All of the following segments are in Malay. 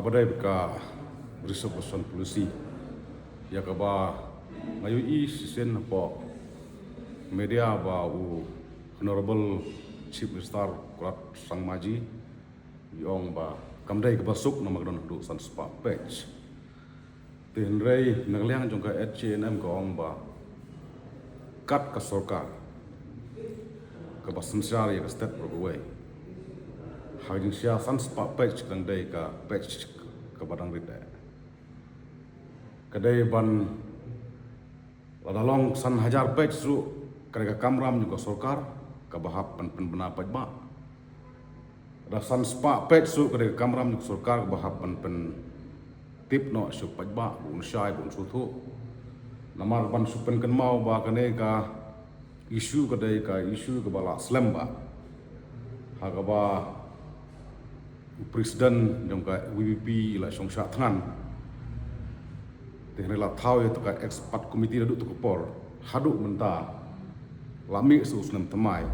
habadai beka reservation policy ya kaba ngayu I sisen po media ba u honorable chief minister kurat sangmaji yong ba kamdai ke basuk na magdon du san spa page tin rei nangliang jong ka HNM ko ong ba kat ka sarkar ka basansar ya state program hajing sia san spa page kang dai ka page ka badang rida kadai ban ladalong san hajar page su kadai kamram juga sarkar ka bahap pen bena pajba da san spa page su kadai kamram juga sarkar ka bahap pen tip no su pajba un syai un su thu namar ban su pen kan mau ba kane ka isu kadai ka isu ka bala slam ba ha ka ba presiden jong ka WBP la song sha than te la thau ya to ka expat committee da du to por hadu menta lami su snam tamai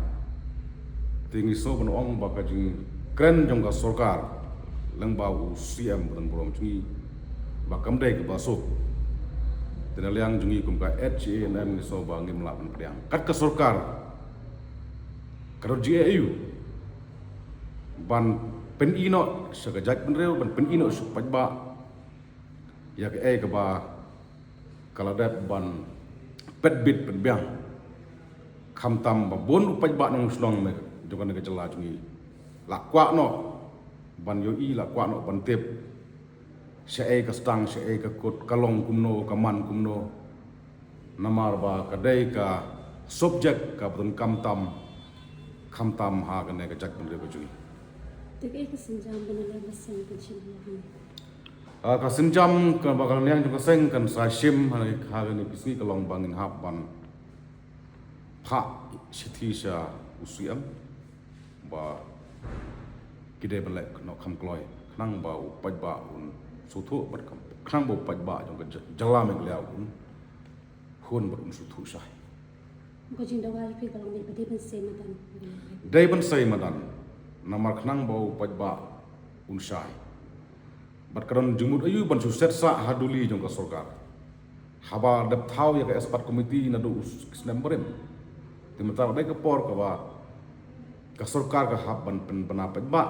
tingi so bon ong ba ka jing kren jong ka sarkar lang ba u CM dan borom chingi ba kam dai ka ba so te na liang jungi kum ka HNM ni so ba ngim la ban priang kat ka sarkar karo GAU ban pen ino sagajak penreu ban pen ino supajba ya ke ba kaladat ban petbit penbiang khamtam ba bon upajba nong slong me jokan ke jela jungi lakwa no ban yo I lakwa no ban tip se ka stang se ka kut kalong kumno kaman kumno namar ba kadai ka subject ka ban khamtam ha ka ne ka jak penreu jungi Tiga kesenjam benar besar kecil lagi. Kasenjam kan bakal niang juga seng kan sasim hari ni bisni kalong bangin hapan pak sitisha usiam ba kide belek no kam kloy nang ba upaj ba un suthu bat kam khang bo upaj ba jong jala me gliao un hun bat un suthu sai Kau cinta wajib kalau ni pada pensai madan. dai ban sai madan namar khnang bau pajba unsai bat karon jumut ayu ban su setsa haduli jong ka sarkar haba dap thau ya ka expat committee na do kisnamberim timata dai ka por ka ba ka sarkar ka haban pen bana pajba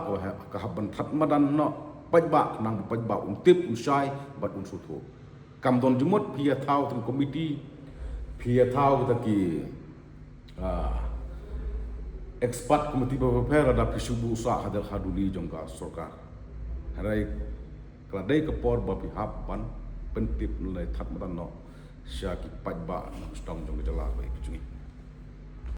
ka haban that madan no pajba nang pajba untip unsai bat unsuthu kam don jumut phia thau tin committee phia thau ta ki expat committee beberapa ada pisubu usaha hadal haduli jongka sarkar harai kladai kepor bapi hapan pentip nilai that madan no syaki pajba no stong jong jala baik cungi